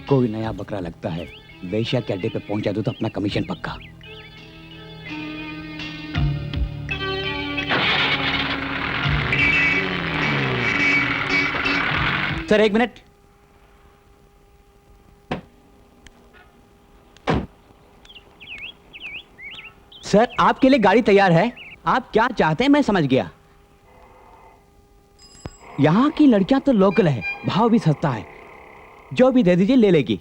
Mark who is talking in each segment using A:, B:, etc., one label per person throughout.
A: कोई नया बकरा लगता है, वेश्या के अड्डे पे पहुंचा दो तो अपना कमीशन पक्का। Sir 1 minute. सर आपके लिए गाड़ी तैयार है। आप क्या चाहते हैं मैं समझ गया। यहां की लड़कियां तो लोकल है, भाव भी सस्ता है, जो भी दे दीजिए ले लेगी।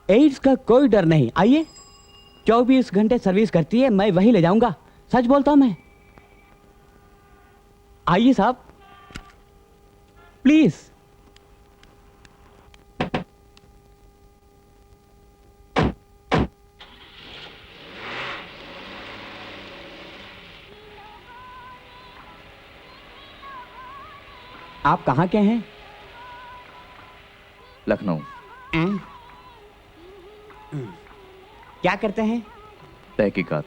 A: एड्स का कोई डर नहीं। आइए, 24 घंटे सर्विस करती है, मैं वहीं ले जाऊंगा। सच बोलता हूं मैं। आइए साहब प्लीज। आप कहाँ के हैं?
B: लखनऊ।
A: क्या करते हैं?
B: तहकीकात।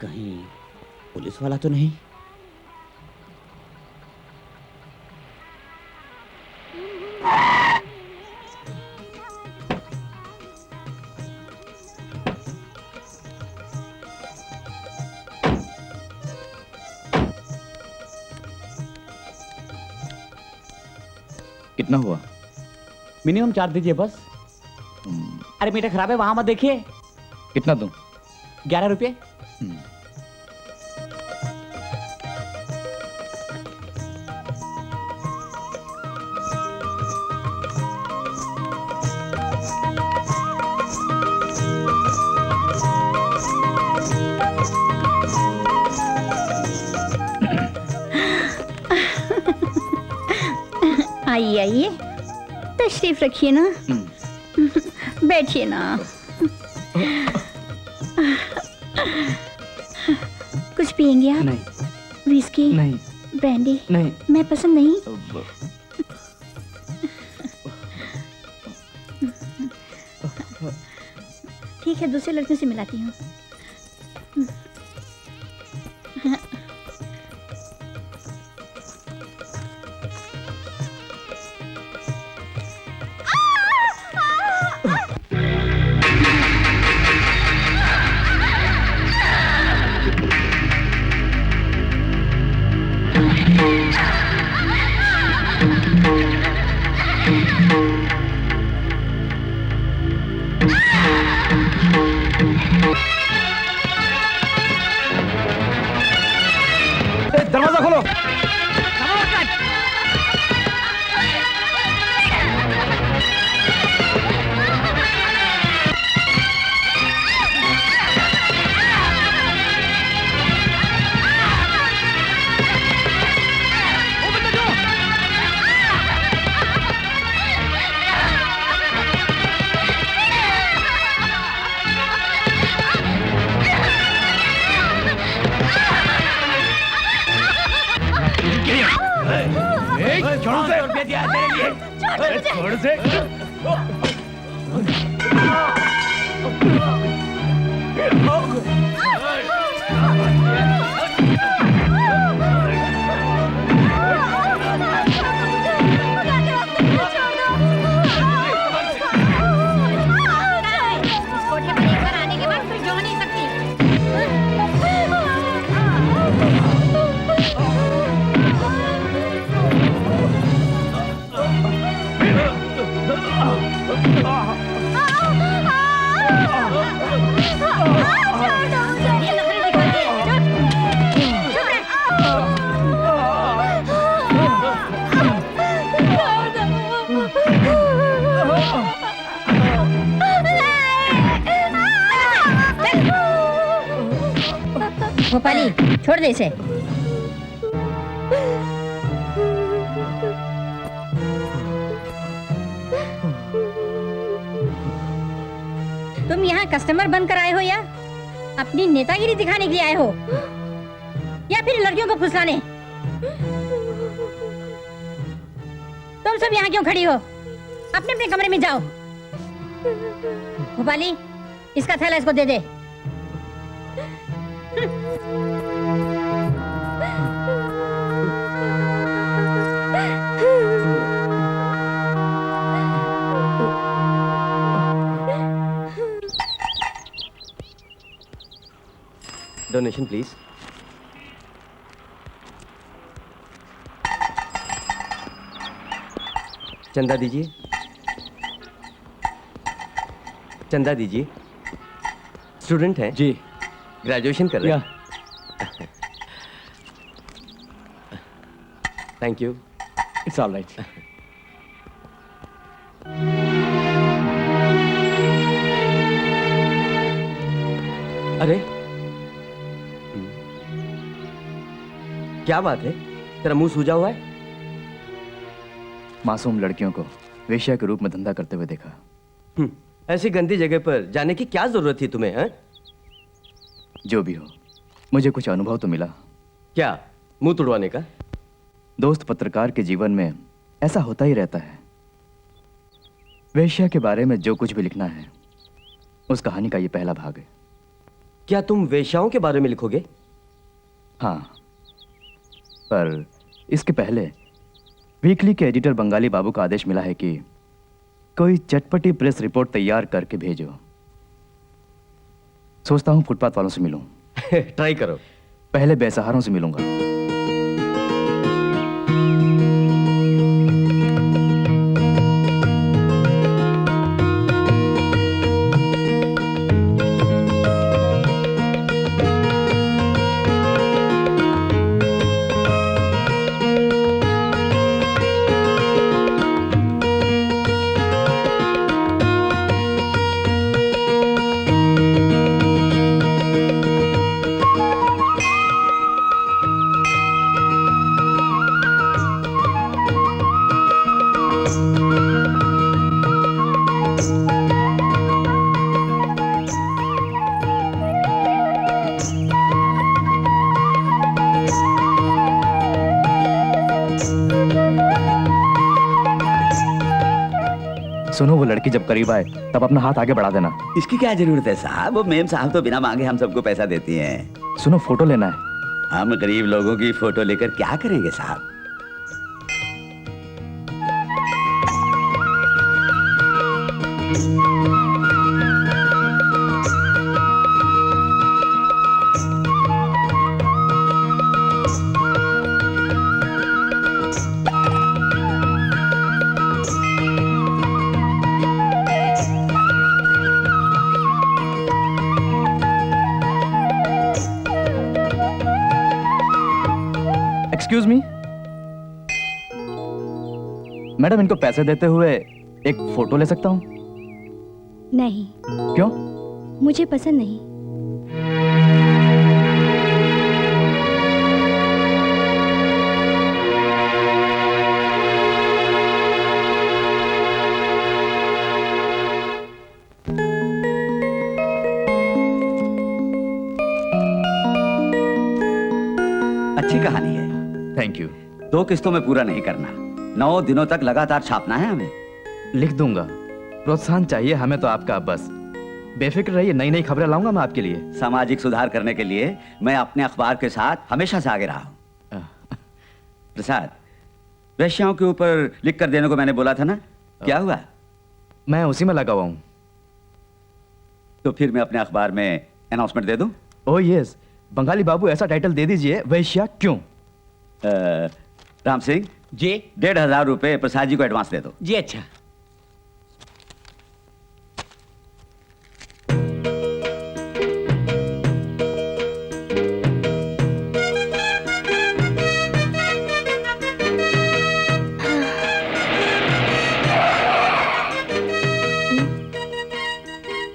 A: कहीं पुलिस वाला तो नहीं?
B: कितना हुआ?
A: मिनिमम 4 दीजिए बस। अरे मीटर खराब है, वहां मत देखिए।
B: कितना दूं?
A: 11 रुपये।
C: आइए आइए, तशरीफ रखिए ना। बैठिए ना। कुछ पियेंगे आप?
B: नहीं।
C: विस्की?
B: नहीं।
C: ब्रांडी?
B: नहीं।
C: मैं पसंद नहीं। ठीक है, दूसरे लड़के से मिलाती हूँ।
A: दरवाजा खोलो।
D: छोड़ से।
C: भोपाली, छोड़ दे इसे। तुम यहाँ कस्टमर बनकर आए हो या अपनी नेतागिरी दिखाने के लिए आए हो, या फिर लड़कियों को फुसलाने? तुम सब यहाँ क्यों खड़ी हो? अपने अपने कमरे में जाओ। भोपाली, इसका थैला इसको दे दे।
D: Donation please. चंदा दीजिए, चंदा दीजिए। स्टूडेंट हैं
A: जी।
D: ग्रेजुएशन कर रहे
A: या
D: हैं। Thank you.
A: It's all right.
D: अरे क्या बात है, तेरा मुंह सूजा हुआ है?
B: मासूम लड़कियों को वेश्या के रूप में धंधा करते हुए देखा।
D: ऐसी गंदी जगह पर जाने की क्या जरूरत थी तुम्हें? हैं?
B: जो भी हो, मुझे कुछ अनुभव तो मिला।
D: क्या मुंह तुड़वाने का?
B: दोस्त पत्रकार के जीवन में ऐसा होता ही रहता है। वेश्या के बारे में जो कुछ भी लिखना है, उस कहानी का ये पहला भाग है।
D: क्या तुम वेश्याओं के बारे में लिखोगे?
B: हाँ, पर इसके पहले वीकली के एडिटर बंगाली बाबू का आदेश मिला है कि कोई चटपटी प्रेस रिपोर्ट तैयार करके भेजो। सोचता हूँ फुटपाथ वालों से मिलूं।
D: ट्राई करो।
B: पहले बेसहारों से मिलूंगा। सुनो, वो लड़की जब करीब आए तब अपना हाथ आगे बढ़ा देना।
E: इसकी क्या जरूरत है साहब? वो मेम साहब तो बिना मांगे हम सबको पैसा देती हैं।
B: सुनो, फोटो लेना है।
E: हम गरीब लोगों की फोटो लेकर क्या करेंगे साहब?
B: एक्सक्यूज मी मैडम, इनको पैसे देते हुए एक फोटो ले सकता हूँ?
F: नहीं,
B: क्यों?
F: मुझे पसंद नहीं।
E: अच्छी कहानी है।
B: Thank you.
E: 2 किस्तों में पूरा नहीं करना, 9 दिनों तक लगातार छापना है हमें।
B: लिख दूंगा। प्रोत्साहन चाहिए हमें तो आपका, बस बेफिक्र रहिए, नई नई खबरें लाऊंगा मैं आपके लिए।
E: सामाजिक सुधार करने के लिए मैं अपने अखबार के साथ हमेशा से आगे रहा हूं। प्रसाद, वेश्याओं के ऊपर लिख कर देने को मैंने बोला था ना, क्या हुआ?
B: मैं उसी में लगा हुआ हूँ।
E: तो फिर मैं अपने अखबार में अनाउंसमेंट दे दूं?
B: ओह यस, बंगाली बाबू ऐसा टाइटल दे दीजिए, वेश्या क्यों।
E: राम सिंह
A: जी।
E: 1,500 रुपए प्रसाद जी को एडवांस दे दो।
A: जी अच्छा।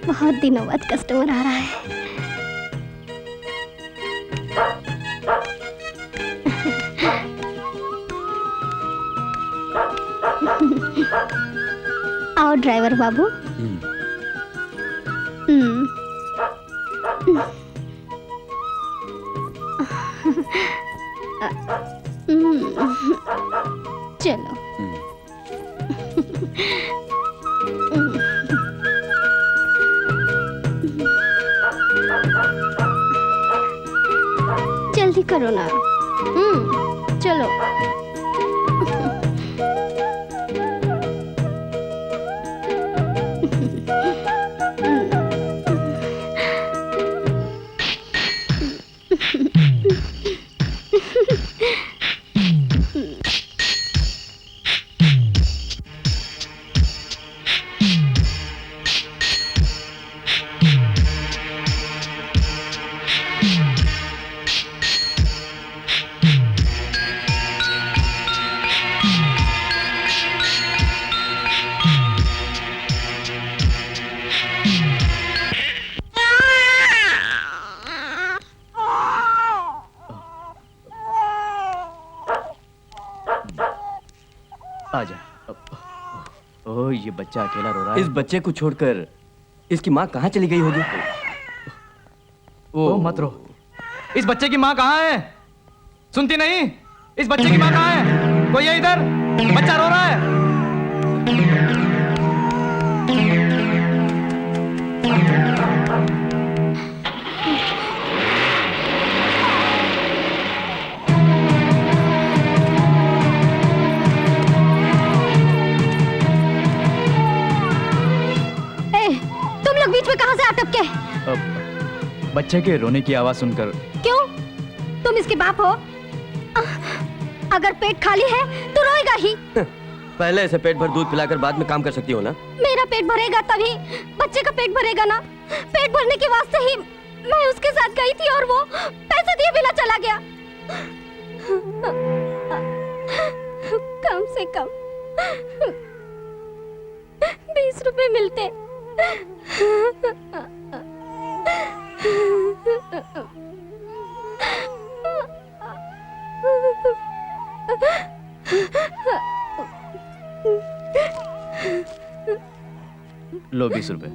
F: बहुत दिनों बाद कस्टमर आ रहा है। आओ ड्राइवर बाबू। चलो। जल्दी करो ना। चलो।
B: ओह, ये बच्चा अकेला रो रहा है।
D: इस बच्चे को छोड़कर इसकी माँ कहाँ चली गई होगी?
B: ओ मत रो। इस बच्चे की माँ कहाँ है? सुनती नहीं? इस बच्चे की माँ कहाँ है? कोई है इधर? बच्चा रो रहा है।
F: तुम लोग बीच में कहां से अटक के?
B: बच्चे के रोने की आवाज सुनकर।
F: क्यों? तुम इसके बाप हो? अगर पेट खाली है तो रोएगा ही।
D: पहले इसे पेट भर दूध पिलाकर बाद में काम कर सकती हो ना?
F: मेरा पेट भरेगा तभी बच्चे का पेट भरेगा ना। पेट भरने के वास्ते ही मैं उसके साथ गई थी और वो पैसे दिए बिना चला गया। कम से कम 20 रुपए मिलते।
B: लो 20 रुपए।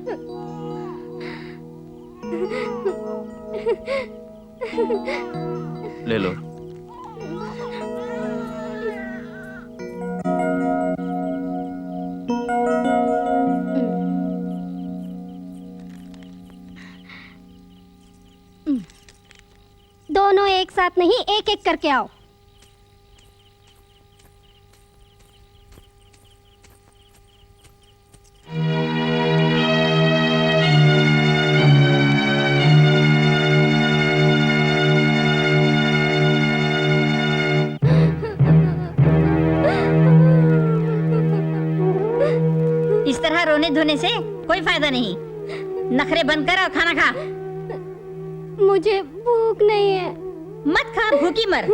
B: ले लो।
F: दोनों एक साथ नहीं, एक एक करके आओ।
C: इस तरह रोने धोने से कोई फायदा नहीं। नखरे बंद कर और खाना खा।
F: मुझे भूख नहीं है।
C: मत खा, भूखी मर।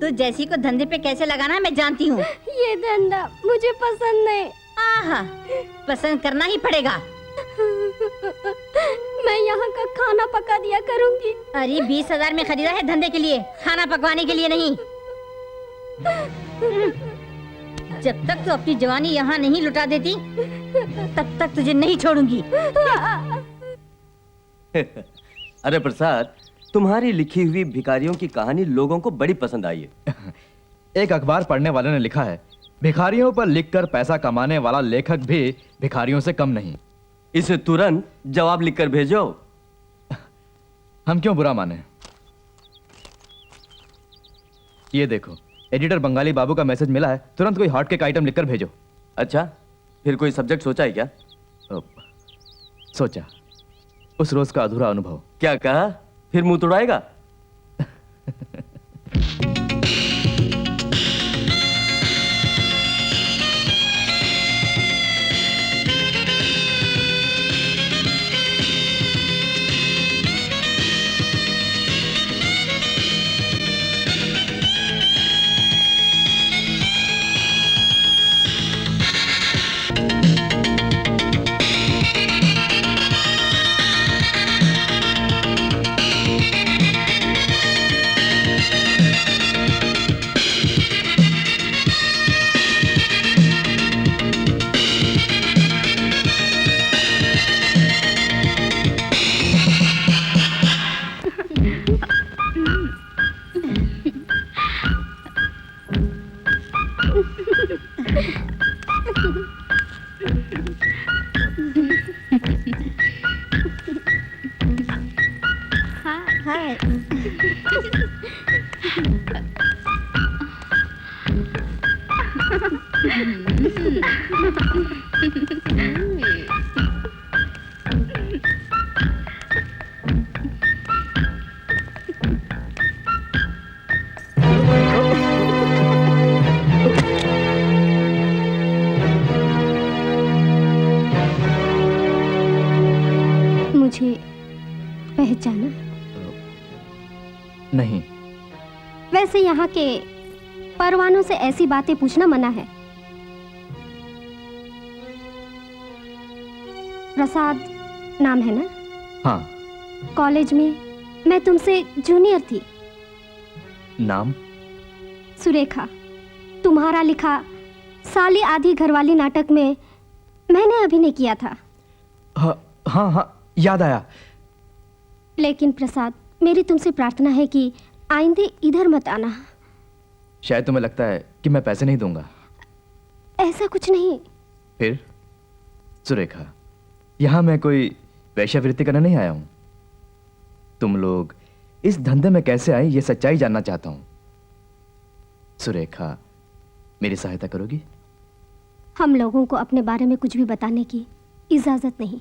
C: तू जैसी को धंधे पे कैसे लगाना है मैं जानती हूँ।
F: ये धंधा मुझे पसंद नहीं।
C: आहा, पसंद करना ही पड़ेगा।
F: मैं यहाँ का खाना पका दिया करूँगी।
C: अरे 20,000 में खरीदा है धंधे के लिए, खाना पकवाने के लिए नहीं। जब तक तू अपनी जवानी यहाँ नहीं लुटा देती तब तक तुझे नहीं छोड़ूंगी।
D: अरे प्रसाद, तुम्हारी लिखी हुई भिखारियों की कहानी लोगों को बड़ी पसंद आई है।
B: एक अखबार पढ़ने वाले ने लिखा है, भिखारियों पर लिखकर पैसा कमाने वाला लेखक भी भिखारियों से कम नहीं।
D: इसे तुरंत जवाब लिखकर भेजो।
B: हम क्यों बुरा माने? ये देखो, एडिटर बंगाली बाबू का मैसेज मिला है। तुरंत कोई हॉट केक आइटम लिखकर भेजो।
D: अच्छा, फिर कोई सब्जेक्ट सोचा है क्या?
B: सोचा, उस रोज का अधूरा अनुभव।
D: क्या कहा? फिर मुंह तोड़ाएगा?
F: मुझे पहचाना?
B: नहीं।
F: वैसे यहाँ के परवानों से ऐसी बातें पूछना मना है। प्रसाद नाम है ना?
B: हाँ।
F: कॉलेज में मैं तुमसे जूनियर थी।
B: नाम?
F: सुरेखा। तुम्हारा लिखा साली आधी घरवाली नाटक में मैंने अभिनय किया था।
B: हाँ हाँ हाँ, याद आया।
F: लेकिन प्रसाद, मेरी तुमसे प्रार्थना है कि आइंदे इधर मत आना।
B: शायद तुम्हें लगता है कि मैं पैसे नहीं दूंगा।
F: ऐसा कुछ नहीं।
B: फिर सुरेखा, यहां मैं कोई वेश्यावृत्ति करने नहीं आया हूं। तुम लोग इस धंधे में कैसे आए, ये सच्चाई जानना चाहता हूं। सुरेखा, मेरी सहायता करोगी?
F: हम लोगों को अपने बारे में कुछ भी बताने की इजाजत नहीं।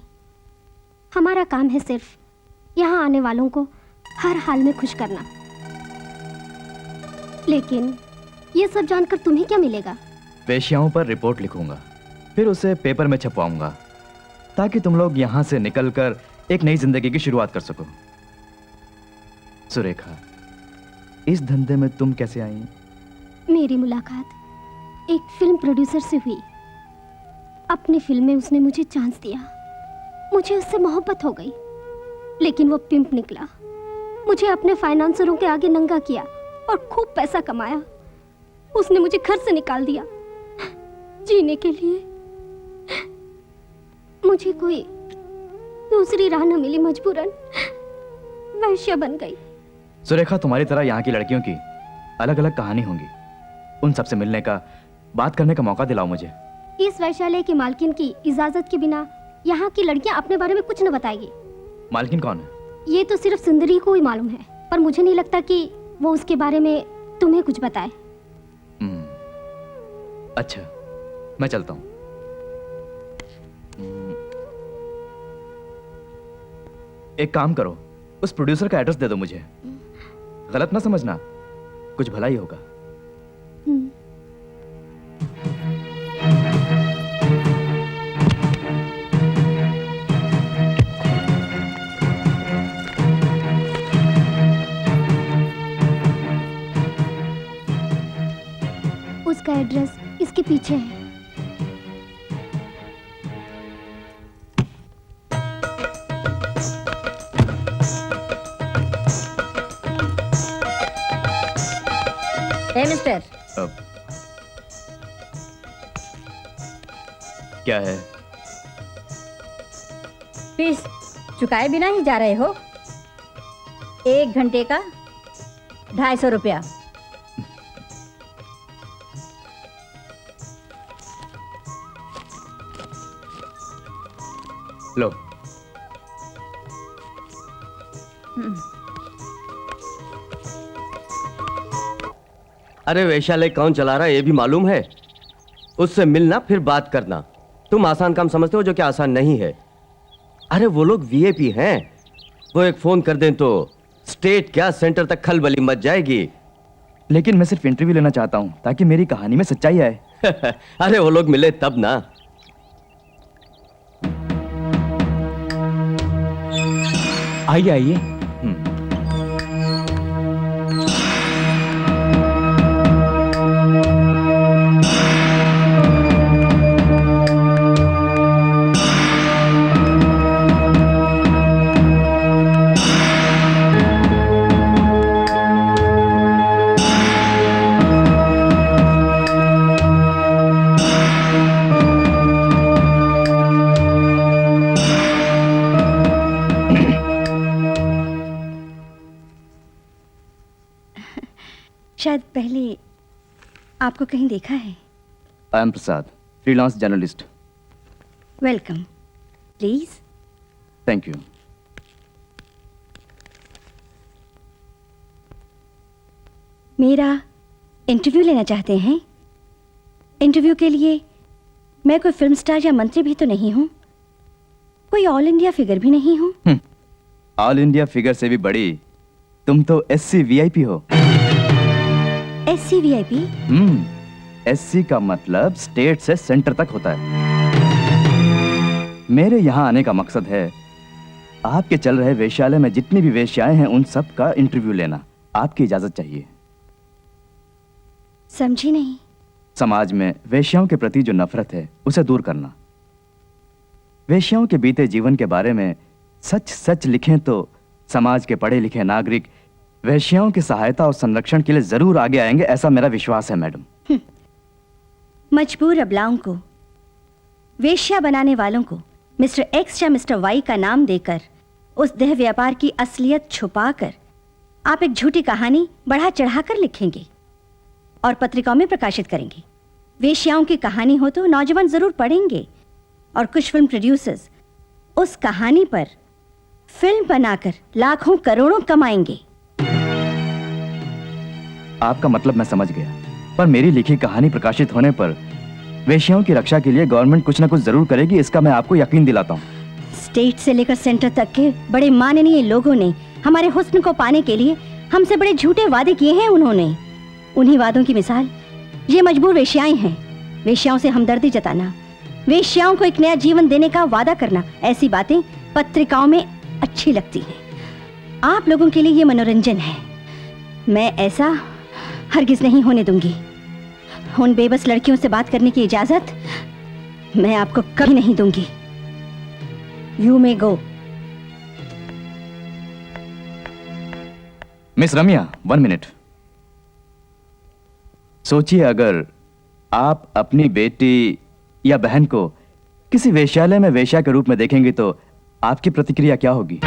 F: हमारा काम है सिर्फ यहाँ आने वालों को हर हाल में खुश करना। लेकिन ये सब जानकर तुम्हें क्या मिलेगा?
B: वेश्याओं पर रिपोर्ट लिखूंगा, फिर उसे पेपर में छपवाऊंगा, ताकि तुम लोग यहां से निकलकर एक नई जिंदगी की शुरुआत कर सको। सुरेखा, इस धंधे में तुम कैसे आई?
F: मेरी मुलाकात एक फिल्म प्रोड्यूसर से हुई। अपनी फिल्म में उसने मुझे चांस दिया। मुझे उससे मोहब्बत हो गई, लेकिन वो पिंप निकला। मुझे अपने फाइनेंसरों के आगे नंगा किया और खूब पैसा कमाया। उसने मुझे घर से निकाल दिया। जीने के लिए मुझे कोई दूसरी राह न मिली, मजबूरन वैश्या बन गई।
B: सुरेखा, तुम्हारी तरह यहाँ की लड़कियों की अलग अलग कहानी होंगी। उन सबसे मिलने का, बात करने का मौका दिलाओ मुझे।
F: इस वैश्यालय की मालकिन की इजाजत के बिना यहाँ की लड़कियाँ अपने बारे में कुछ न बताएगी।
B: मालकिन कौन है?
F: ये तो सिर्फ सुंदरी को ही मालूम है, पर मुझे नहीं लगता कि वो उसके बारे में तुम्हें कुछ बताए।
B: अच्छा, मैं चलता हूँ। एक काम करो, उस प्रोड्यूसर का एड्रेस दे दो मुझे। गलत ना समझना, कुछ भला ही होगा।
F: उसका एड्रेस इसके पीछे है।
C: मिस्टर,
B: क्या है?
C: फीस चुकाए बिना ही जा रहे हो? 1 घंटे का 250 रुपया।
B: लो।
D: अरे वैशाली कौन चला रहा है ये भी मालूम है? उससे मिलना फिर बात करना। तुम आसान काम समझते हो जो कि आसान नहीं है। अरे वो लोग वीआईपी हैं। वो एक फोन कर दें तो स्टेट क्या सेंटर तक खलबली मच जाएगी।
B: लेकिन मैं सिर्फ इंटरव्यू लेना चाहता हूं ताकि मेरी कहानी में सच्चाई आए।
D: अरे वो लोग मिले तब ना।
A: आइए आइए।
C: शायद पहले आपको कहीं देखा है।
B: I am Prasad, freelance journalist.
C: Welcome, please.
B: Thank you.
C: मेरा इंटरव्यू लेना चाहते हैं? इंटरव्यू के लिए मैं कोई फिल्म स्टार या मंत्री भी तो नहीं हूं, कोई ऑल इंडिया फिगर भी नहीं हूं।
B: ऑल इंडिया फिगर से भी बड़ी तुम तो एससी वीआईपी हो।
C: SC VIP?
B: एससी का मतलब स्टेट से सेंटर तक होता है। मेरे यहाँ आने का मकसद है आपके चल रहे वेश्यालय में जितनी भी वेश्याएं हैं उन सब का इंटरव्यू लेना। आपकी इजाजत चाहिए।
C: समझी नहीं।
B: समाज में वेश्याओं के प्रति जो नफरत है उसे दूर करना। वेश्याओं के बीते जीवन के बारे में सच सच लिखें तो समाज के पढ़े लिखे नागरिक वेश्याओं की सहायता और संरक्षण के लिए जरूर आगे आएंगे, ऐसा मेरा विश्वास है मैडम।
C: मजबूर अबलाओं को वेश्या बनाने वालों को मिस्टर एक्स या मिस्टर वाई का नाम देकर उस देह व्यापार की असलियत छुपाकर आप एक झूठी कहानी बढ़ा चढ़ाकर लिखेंगे और पत्रिकाओं में प्रकाशित करेंगे। वेश्याओं की कहानी हो तो नौजवान जरूर पढ़ेंगे और कुछ फिल्म प्रोड्यूसर्स उस कहानी पर फिल्म बनाकर लाखों करोड़ों कमाएंगे।
B: आपका मतलब मैं समझ गया, पर मेरी लिखी कहानी प्रकाशित होने पर वेश्याओं की रक्षा के लिए गवर्नमेंट कुछ ना कुछ जरूर करेगी, इसका मैं आपको यकीन दिलाता हूँ।
C: स्टेट से लेकर सेंटर तक के बड़े माननीय लोगों ने हमारे हुस्न को पाने के लिए हमसे बड़े झूठे वादे किए हैं। उन्होंने उन्हीं वादों की मिसाल ये मजबूर वेश्याएं हैं। वेश्याओं से हमदर्दी जताना, वेश्याओं को एक नया जीवन देने का वादा करना, ऐसी बातें पत्रिकाओं में अच्छी लगती हैं। आप लोगों के लिए ये मनोरंजन है। मैं ऐसा हरगिज नहीं होने दूंगी। उन बेबस लड़कियों से बात करने की इजाजत मैं आपको कभी नहीं दूंगी। You may go.
B: Miss Ramya, 1 minute. सोचिए, अगर आप अपनी बेटी या बहन को किसी वेश्यालय में वेश्या के रूप में देखेंगे तो आपकी प्रतिक्रिया क्या होगी?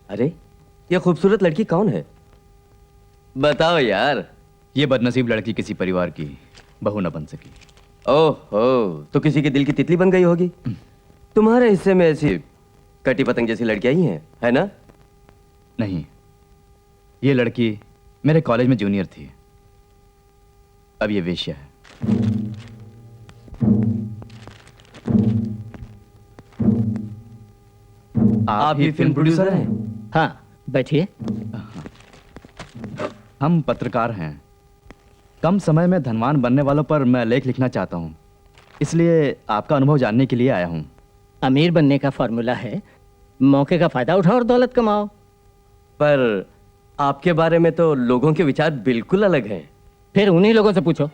D: अरे ये खूबसूरत लड़की कौन है? बताओ यार।
B: ये बदनसीब लड़की किसी परिवार की बहू न बन सकी।
D: ओहो, तो किसी के दिल की तितली बन गई होगी। तुम्हारे हिस्से में ऐसी कटी पतंग जैसी लड़कियां ही हैं, है ना?
B: नहीं, ये लड़की मेरे कॉलेज में जूनियर थी, अब ये वेश्या है।
D: आप ही फिल्म प्रोड्यूसर हैं?
A: हाँ, बैठिए।
B: हम पत्रकार हैं। कम समय में धनवान बनने वालों पर मैं लेख लिखना चाहता हूँ, इसलिए आपका अनुभव जानने के लिए आया हूँ।
A: अमीर बनने का फॉर्मूला है मौके का फायदा उठाओ और दौलत कमाओ।
D: पर आपके बारे में तो लोगों के विचार बिल्कुल अलग हैं।
A: फिर उन्हीं लोगों से पूछो।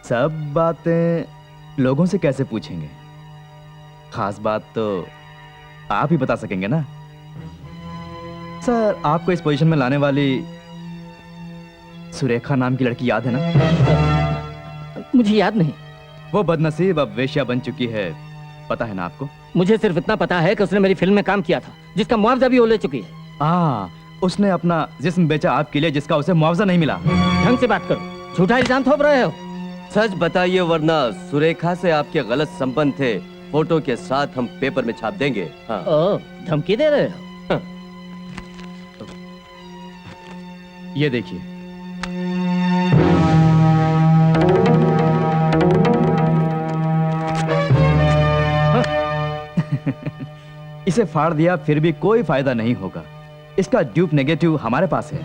B: सब बातें लोगों से कैसे पूछेंगे? खास बात तो आप ही बता सकेंगे ना। सर, आपको इस पोजीशन में लाने वाली सुरेखा नाम की लड़की याद है ना?
A: मुझे याद नहीं।
B: वो बदनसीब अब वेश्या बन चुकी है, पता है ना आपको?
A: मुझे सिर्फ इतना पता है कि उसने मेरी फिल्म में काम किया था, जिसका मुआवजा भी वो ले चुकी है।
B: उसने अपना जिस्म बेचा आपके लिए, जिसका उसे मुआवजा नहीं मिला।
A: ढंग से बात करो, झूठा इल्जाम थोप रहे हो।
D: सच बताइए, वरना सुरेखा से आपके गलत संबंध थे, फोटो के साथ हम पेपर में छाप देंगे। हाँ।
A: ओ, धमकी दे रहे हो?
D: हाँ।
B: ये देखिए। इसे फाड़ दिया फिर भी कोई फायदा नहीं होगा। इसका ड्यूप नेगेटिव हमारे पास है।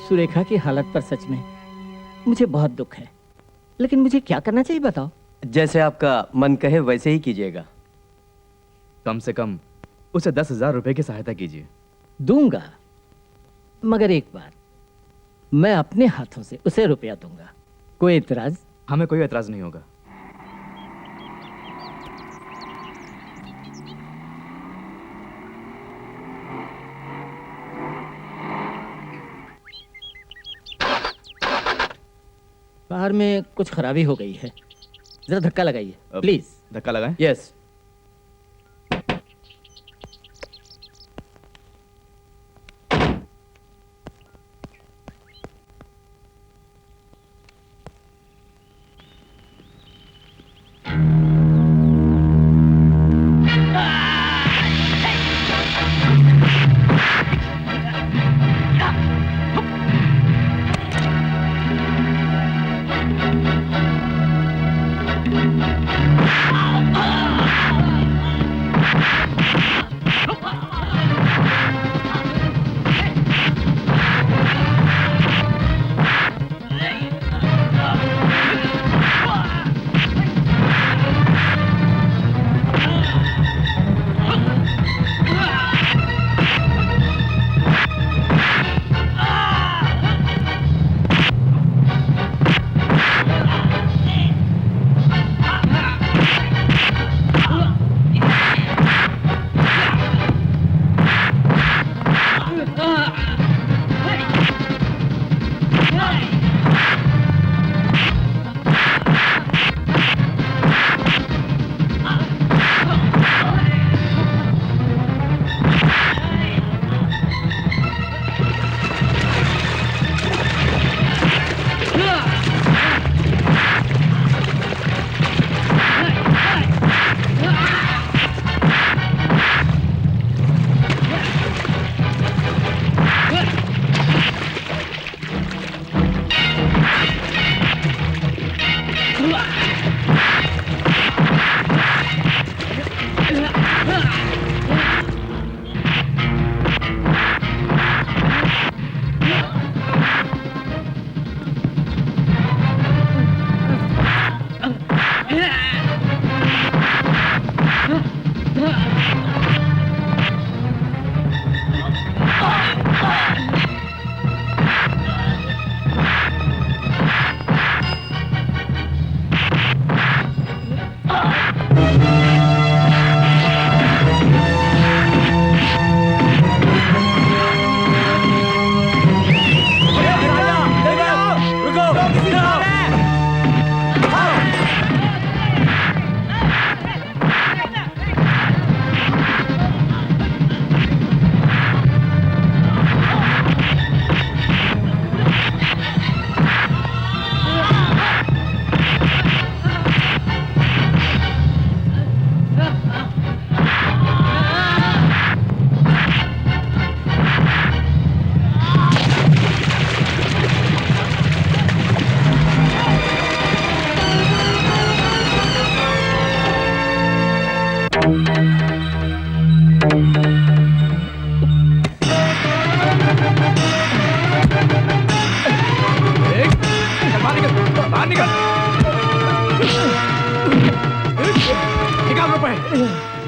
A: सुरेखा की हालत पर सच में मुझे बहुत दुख है, लेकिन मुझे क्या करना चाहिए बताओ।
D: जैसे आपका मन कहे वैसे ही कीजिएगा।
B: कम से कम उसे 10,000 रुपए की सहायता कीजिए।
A: दूंगा, मगर एक बार, मैं अपने हाथों से उसे रुपया दूंगा। कोई इतराज?
B: हमें कोई एतराज नहीं होगा।
G: बाहर में कुछ खराबी हो गई है, जरा धक्का लगाइए प्लीज।
B: धक्का लगाएं।
D: यस।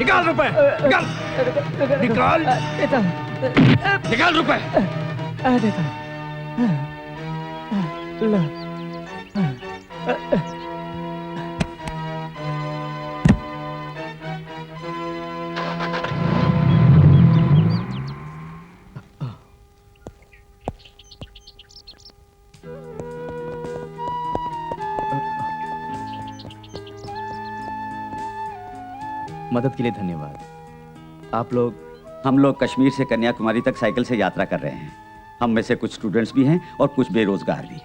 H: निकाल रुपए, निकाल, निकाल, निकाल रुपए।
G: देता लो।
B: मदद के लिए धन्यवाद। आप लोग?
E: हम लोग कश्मीर से कन्याकुमारी तक साइकिल से यात्रा कर रहे हैं। हम में से कुछ स्टूडेंट्स भी हैं और कुछ बेरोजगार भी।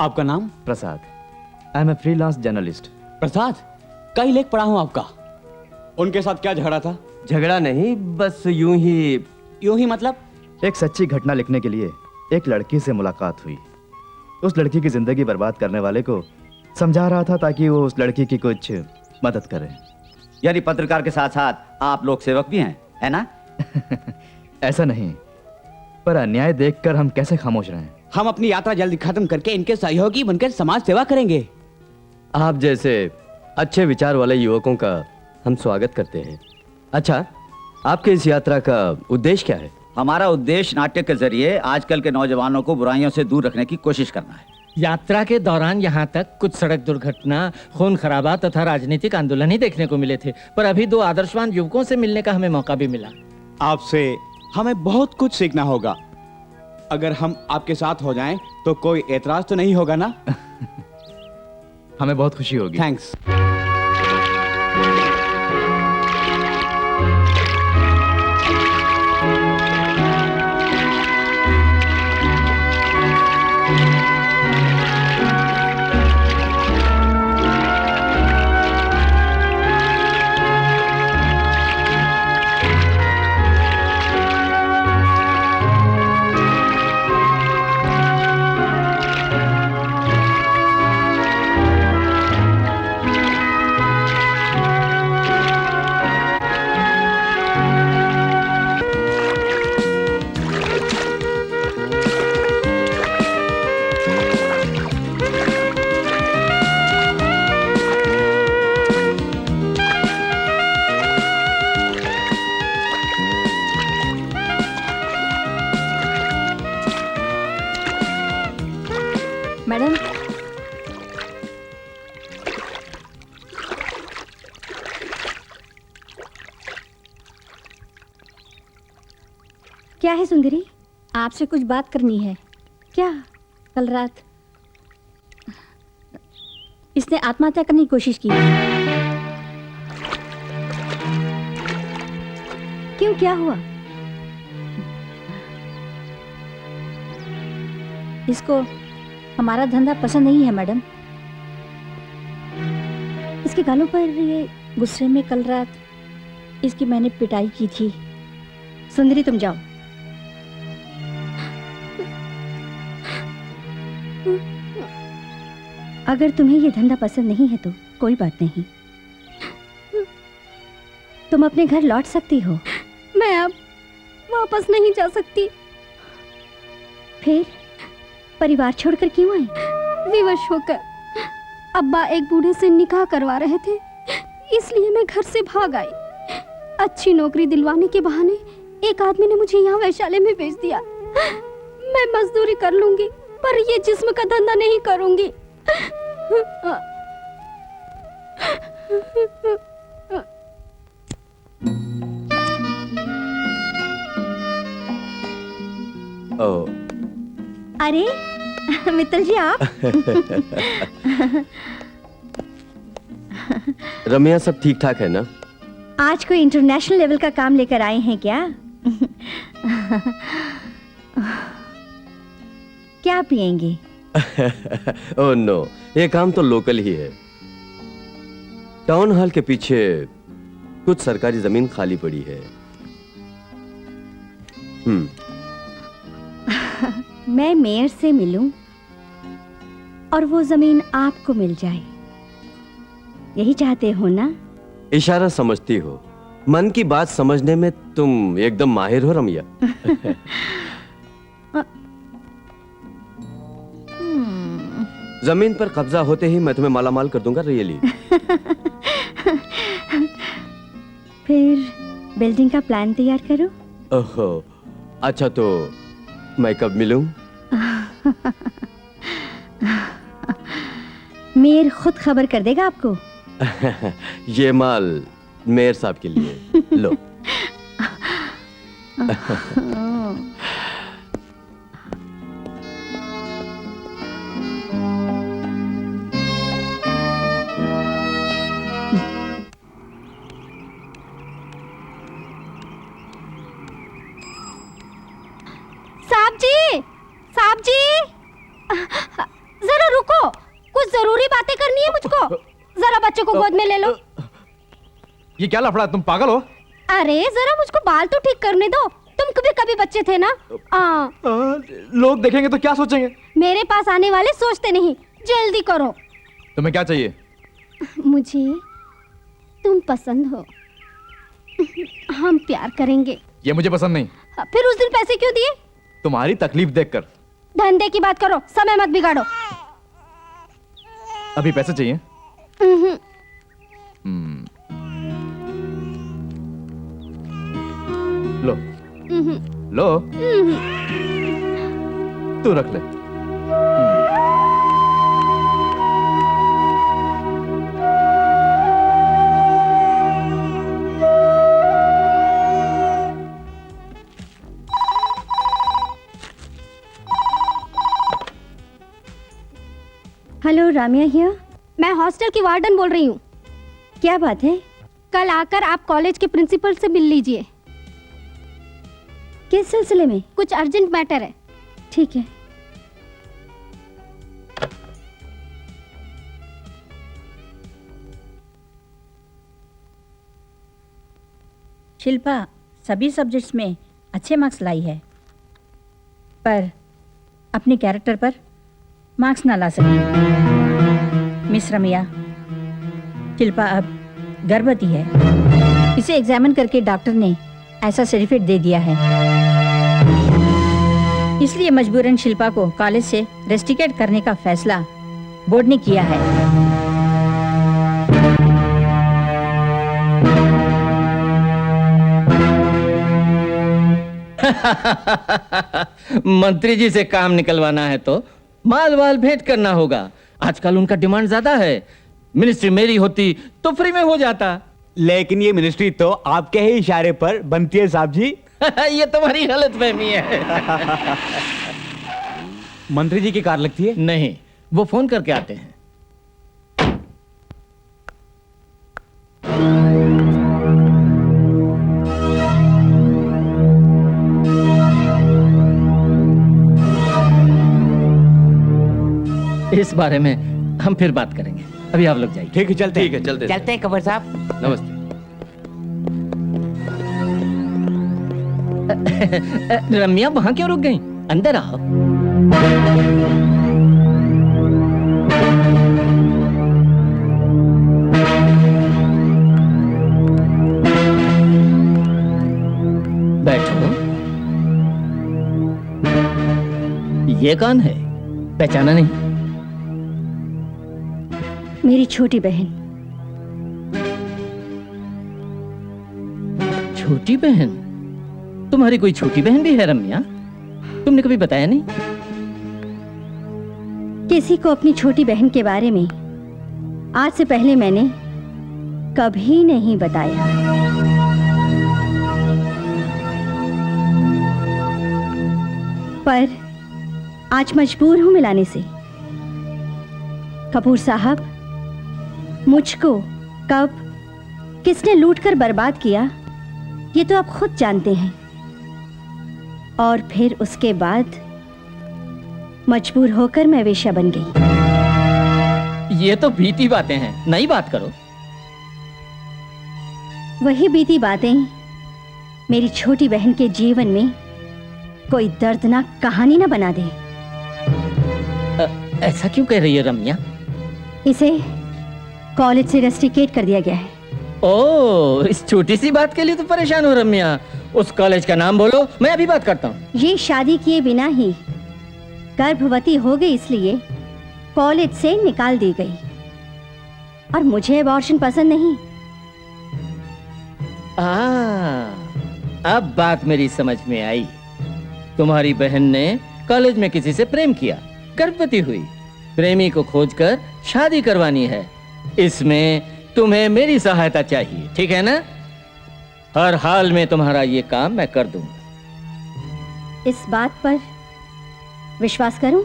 A: आपका नाम?
B: Prasad. I am a freelance journalist.
A: Prasad, कई लेख पढ़ा हूं आपका। उनके साथ क्या झगड़ा था?
D: झगड़ा नहीं, बस यूं ही
A: मतलब?
B: एक सच्ची घटना लिखने के लिए एक लड़की से मुलाकात हुई। उस लड़की की जिंदगी बर्बाद करने वाले को समझा रहा था ताकि वो उस लड़की की कुछ मदद करे।
E: यानी पत्रकार के साथ साथ आप लोग सेवक भी हैं, है ना?
B: ऐसा नहीं, पर अन्याय देखकर हम कैसे खामोश रहें?
A: हम अपनी यात्रा जल्दी खत्म करके इनके सहयोगी बनकर समाज सेवा करेंगे।
D: आप जैसे अच्छे विचार वाले युवकों का हम स्वागत करते हैं। अच्छा, आपके इस यात्रा का उद्देश्य क्या है?
E: हमारा उद्देश्य नाट्य के जरिए आजकल के नौजवानों को बुराइयों से दूर रखने की कोशिश करना है।
G: यात्रा के दौरान यहाँ तक कुछ सड़क दुर्घटना, खून खराबा तथा राजनीतिक आंदोलन ही देखने को मिले थे, पर अभी दो आदर्शवान युवकों से मिलने का हमें मौका भी मिला।
A: आपसे हमें बहुत कुछ सीखना होगा। अगर हम आपके साथ हो जाएं तो कोई एतराज तो नहीं होगा ना?
B: हमें बहुत खुशी होगी।
A: थैंक्स।
C: मैडम, क्या है सुंदरी?
I: आपसे कुछ बात करनी है।
C: क्या?
I: कल रात इसने आत्महत्या करने की कोशिश की।
C: क्यों, क्या हुआ?
I: इसको हमारा धंधा पसंद नहीं है मैडम। इसके गालों पर ये गुस्से में कल रात इसकी मैंने पिटाई की थी।
C: सुंदरी तुम जाओ। अगर तुम्हें ये धंधा पसंद नहीं है तो कोई बात नहीं, तुम अपने घर लौट सकती हो।
F: मैं अब वापस नहीं जा सकती।
C: फिर परिवार छोड़कर क्यों आई?
F: विवश होकर। अब्बा एक बूढ़े से निकाह करवा रहे थे, इसलिए मैं घर से भाग आई। अच्छी नौकरी दिलवाने के बहाने एक आदमी ने मुझे यहाँ वैशाली में भेज दिया। मैं मजदूरी कर लूंगी पर ये जिस्म का धंधा नहीं करूंगी।
D: ओ,
C: अरे मित्तल जी आप?
D: रम्या सब ठीक ठाक है ना?
C: आज कोई इंटरनेशनल लेवल का काम लेकर आए हैं क्या? क्या पिएंगे?
D: ओह नो, ये काम तो लोकल ही है। टाउन हॉल के पीछे कुछ सरकारी जमीन खाली पड़ी है।
C: मैं मेयर से मिलूं और वो जमीन आपको मिल जाए, यही चाहते हो ना?
D: इशारा समझती हो, मन की बात समझने में तुम एकदम माहिर हो रमिया। जमीन पर कब्जा होते ही मैं तुम्हें मालामाल कर दूंगा, रियली।
C: फिर बिल्डिंग का प्लान तैयार करो।
D: ओहो, अच्छा तो मैं कब मिलूं?
C: मेयर खुद खबर कर देगा आपको।
D: ये माल मेयर साहब के लिए लो।
F: साहब जी, जरा रुको, कुछ जरूरी बातें करनी है मुझको। जरा बच्चे को गोद में ले लो।
H: ये क्या लफड़ा, तुम पागल हो?
F: अरे जरा मुझको बाल तो ठीक करने दो, तुम कभी कभी बच्चे थे ना।
H: लोग देखेंगे तो क्या सोचेंगे?
F: मेरे पास आने वाले सोचते नहीं, जल्दी करो।
H: तुम्हें क्या चाहिए?
F: मुझे तुम पसंद हो, हम प्यार करेंगे।
H: ये मुझे पसंद नहीं।
F: फिर उस दिन पैसे क्यों दिए?
H: तुम्हारी तकलीफ देखकर।
F: धंधे की बात करो, समय मत बिगाड़ो।
H: अभी पैसे चाहिए? लो लो, तू रख ले।
C: Hello, Ramiya here.
F: मैं हॉस्टल की वार्डन बोल रही हूँ।
C: क्या बात है?
F: कल आकर आप कॉलेज के प्रिंसिपल से मिल लीजिए।
C: किस सिलसिले में?
F: कुछ अर्जेंट मैटर है।
C: ठीक है।
I: शिल्पा सभी सब्जेक्ट्स में अच्छे मार्क्स लाई है, पर अपने कैरेक्टर पर मार्क्स ना ला सकी। मिस रमिया, शिल्पा अब गर्भवती है। इसे एग्जामिन करके डॉक्टर ने ऐसा सर्टिफिकेट दे दिया है, इसलिए मजबूरन शिल्पा को कॉलेज से रेस्टिकेट करने का फैसला बोर्ड ने किया है।
G: मंत्री जी से काम निकलवाना है तो माल वाल भेंट करना होगा। आजकल उनका डिमांड ज्यादा है। मिनिस्ट्री मेरी होती तो फ्री में हो जाता।
A: लेकिन ये मिनिस्ट्री तो आपके ही इशारे पर बनती है साहब जी।
G: ये तुम्हारी गलतफहमी है।
A: मंत्री जी की कार लगती है?
G: नहीं, वो फोन करके आते हैं। इस बारे में हम फिर बात करेंगे। अभी आप लोग जाइए।
A: ठीक है, चलते
D: ठीक है, चलते हैं।
A: चलते हैं कंवर साहब।
D: नमस्ते।
G: रम्या वहां क्यों रुक गई? अंदर आओ। बैठो। ये कौन है? पहचाना नहीं?
C: मेरी छोटी बहन।
G: छोटी बहन? तुम्हारी कोई छोटी बहन भी है रम्या? तुमने कभी बताया नहीं।
C: किसी को अपनी छोटी बहन के बारे में आज से पहले मैंने कभी नहीं बताया। पर आज मजबूर हूं मिलाने से। कपूर साहब, मुझको कब किसने लूटकर बर्बाद किया ये तो आप खुद जानते हैं। और फिर उसके बाद मजबूर होकर मैं वेश्या बन गई।
G: ये तो बीती बातें हैं, नई बात करो।
C: वही बीती बातें मेरी छोटी बहन के जीवन में कोई दर्दनाक कहानी ना बना दे।
G: ऐसा क्यों कह रही है रम्या?
C: इसे कॉलेज से रेस्टिकेट कर दिया गया है।
G: ओह, इस छोटी सी बात के लिए तो परेशान हो रम्या। उस कॉलेज का नाम बोलो, मैं अभी बात करता हूँ।
C: ये शादी किए बिना ही गर्भवती हो गई, इसलिए कॉलेज से निकाल दी गई। और मुझे अबॉर्शन पसंद नहीं।
G: अब बात मेरी समझ में आई। तुम्हारी बहन ने कॉलेज में किसी से प्रेम किया, गर्भवती हुई, प्रेमी को खोजकर शादी करवानी है। इसमें तुम्हें मेरी सहायता चाहिए, ठीक है ना? हर हाल में तुम्हारा ये काम मैं कर दूंगा।
C: इस बात पर विश्वास करूं?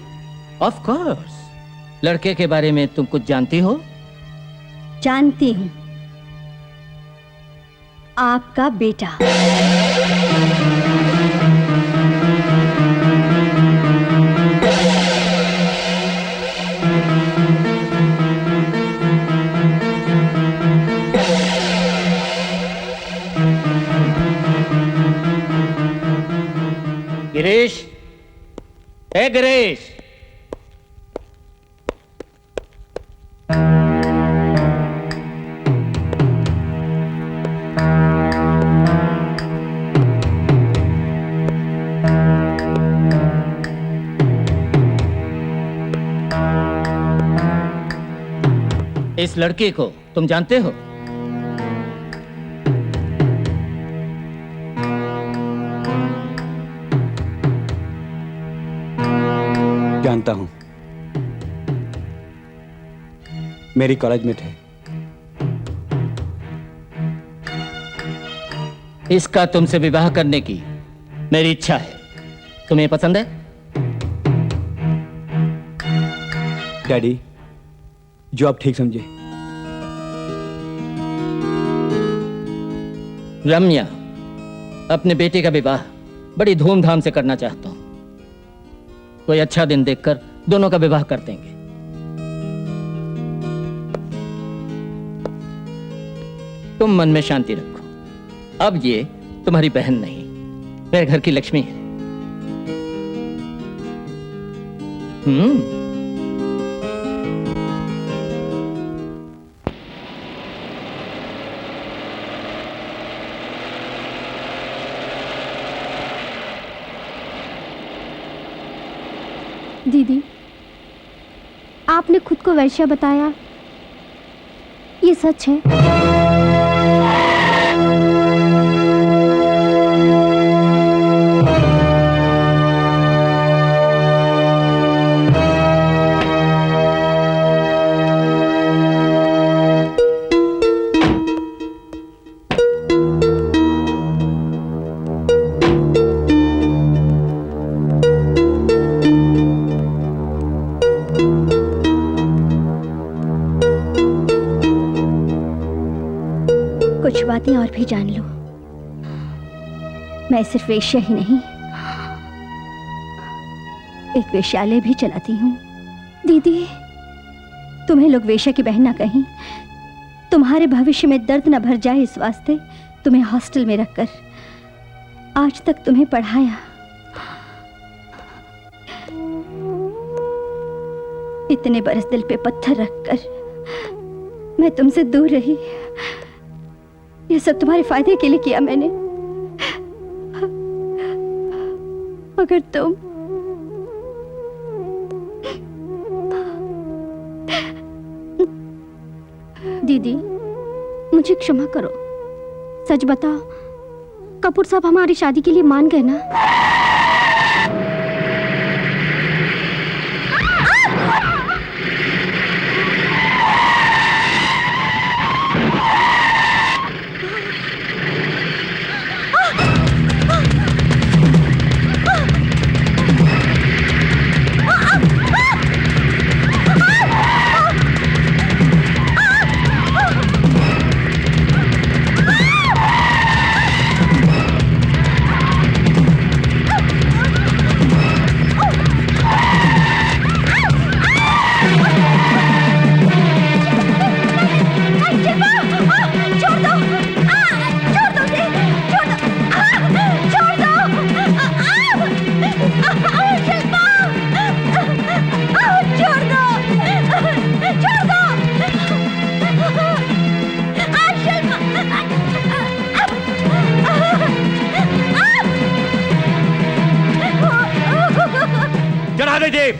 G: Of course. लड़के के बारे में तुम कुछ जानती हो?
C: जानती हूं। आपका बेटा।
G: गिरीश, ए गिरीश, इस लड़के को तुम जानते हो?
A: जानता हूं, मेरी कॉलेज में थे।
G: इसका तुमसे विवाह करने की मेरी इच्छा है। तुम्हें पसंद है?
A: डैडी, जो आप ठीक समझे।
G: रम्या, अपने बेटे का विवाह बड़ी धूमधाम से करना चाहता हूं। कोई अच्छा दिन देखकर दोनों का विवाह कर देंगे। तुम मन में शांति रखो। अब ये तुम्हारी बहन नहीं, मेरे घर की लक्ष्मी है।
F: दीदी, आपने खुद को वैश्या बताया, ये सच है?
C: कुछ बातें और भी जान लो। मैं सिर्फ वेश्या ही नहीं, एक वेश्यालय भी चलाती हूँ।
F: दीदी,
C: तुम्हें लोग वेश्या की बहन ना कहीं, तुम्हारे भविष्य में दर्द न भर जाए इस वास्ते तुम्हें हॉस्टल में रखकर आज तक तुम्हें पढ़ाया। इतने बरस दिल पे पत्थर रखकर मैं तुमसे दूर रही। ये सब तुम्हारे फायदे के लिए किया मैंने। अगर तुम
F: दीदी, मुझे क्षमा करो। सच बताओ, कपूर साहब हमारी शादी के लिए मान गए ना?
A: चढ़ा दे जीप।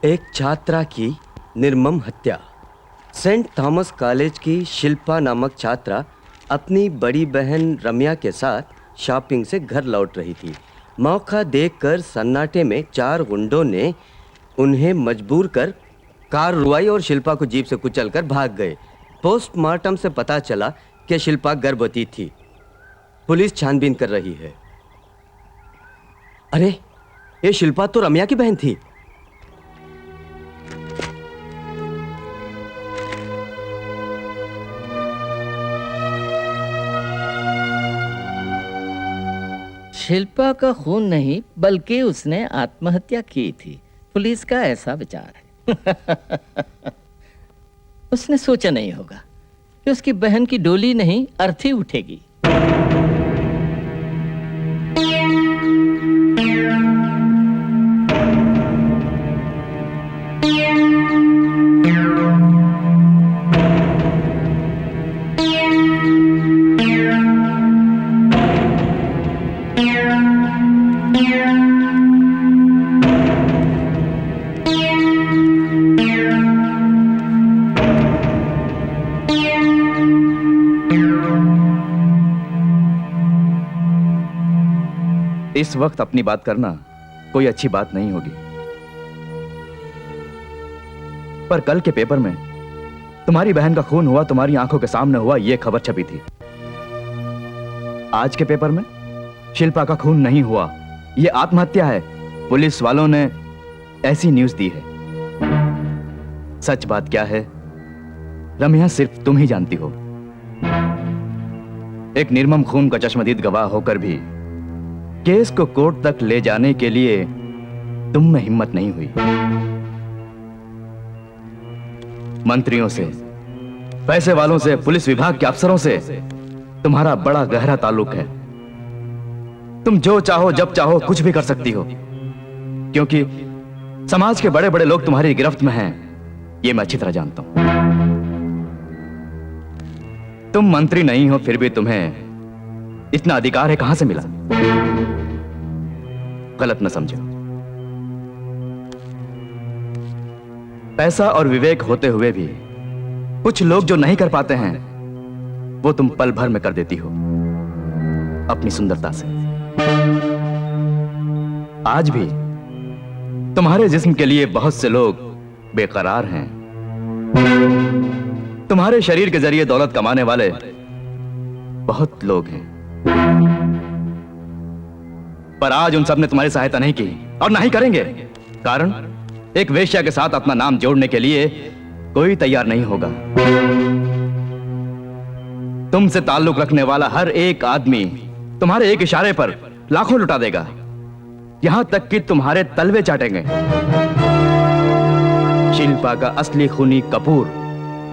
D: एक छात्रा की निर्मम हत्या। सेंट थॉमस कॉलेज की शिल्पा नामक छात्रा अपनी बड़ी बहन रम्या के साथ शॉपिंग से घर लौट रही थी। मौका देखकर सन्नाटे में 4 गुंडों ने उन्हें मजबूर कर कार रुआई और शिल्पा को जीप से कुचलकर भाग गए। पोस्टमार्टम से पता चला कि शिल्पा गर्भवती थी। पुलिस छानबीन कर रही है। अरे, ये शिल्पा तो रम्या की बहन थी।
G: शिल्पा का खून नहीं बल्कि उसने आत्महत्या की थी, पुलिस का ऐसा विचार है। उसने सोचा नहीं होगा कि उसकी बहन की डोली नहीं अर्थी उठेगी।
B: इस वक्त अपनी बात करना कोई अच्छी बात नहीं होगी, पर कल के पेपर में तुम्हारी बहन का खून हुआ तुम्हारी आंखों के सामने हुआ, यह खबर छपी थी। आज के पेपर में शिल्पा का खून नहीं हुआ, यह आत्महत्या है, पुलिस वालों ने ऐसी न्यूज दी है। सच बात क्या है रम्या, सिर्फ तुम ही जानती हो। एक निर्मम खून का चश्मदीद गवाह होकर भी केस को कोर्ट तक ले जाने के लिए तुम में हिम्मत नहीं हुई। मंत्रियों से, पैसे वालों से, पुलिस विभाग के अफसरों से तुम्हारा बड़ा गहरा ताल्लुक है। तुम जो चाहो जब चाहो कुछ भी कर सकती हो, क्योंकि समाज के बड़े बड़े लोग तुम्हारी गिरफ्त में हैं, यह मैं अच्छी तरह जानता हूं। तुम मंत्री नहीं हो, फिर भी तुम्हें इतना अधिकार है कहां से मिला? गलत न समझो। पैसा और विवेक होते हुए भी कुछ लोग जो नहीं कर पाते हैं वो तुम पल भर में कर देती हो अपनी सुंदरता से। आज भी तुम्हारे जिस्म के लिए बहुत से लोग बेकरार हैं। तुम्हारे शरीर के जरिए दौलत कमाने वाले बहुत लोग हैं, पर आज उन सब ने तुम्हारी सहायता नहीं की और ना ही करेंगे। कारण एक वेश्या के साथ अपना नाम जोड़ने के लिए कोई तैयार नहीं होगा। तुमसे ताल्लुक रखने वाला हर एक आदमी तुम्हारे एक इशारे पर लाखों लुटा देगा, यहां तक कि तुम्हारे तलवे चाटेंगे। शिल्पा का असली खूनी कपूर,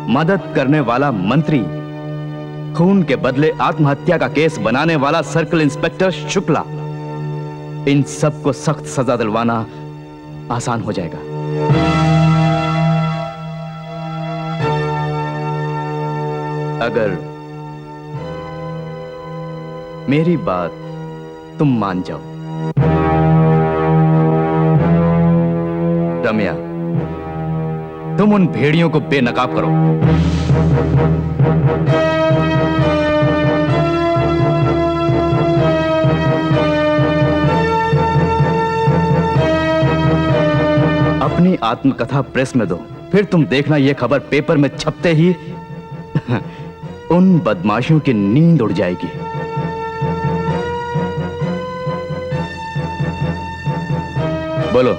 B: मदद करने वाला मंत्री, खून के बदले आत्महत्या का केस बनाने वाला सर्कल इंस्पेक्टर शुक्ला, इन सबको सख्त सजा दिलवाना आसान हो जाएगा। अगर मेरी बात तुम मान जाओ। रम्या, तुम उन भेड़ियों को बेनकाब करो। अपनी आत्मकथा प्रेस में दो, फिर तुम देखना यह खबर पेपर में छपते ही उन बदमाशों की नींद उड़ जाएगी। बोलो,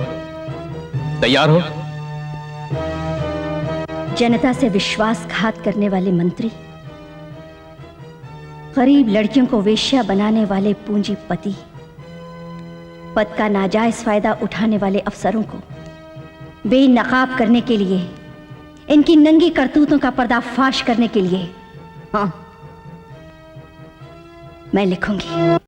B: तैयार हो?
C: जनता से विश्वासघात करने वाले मंत्री, गरीब लड़कियों को वेश्या बनाने वाले पूंजीपति, पद का नाजायज फायदा उठाने वाले अफसरों को बेनकाब करने के लिए, इनकी नंगी करतूतों का पर्दाफाश करने के लिए, हाँ, मैं लिखूंगी।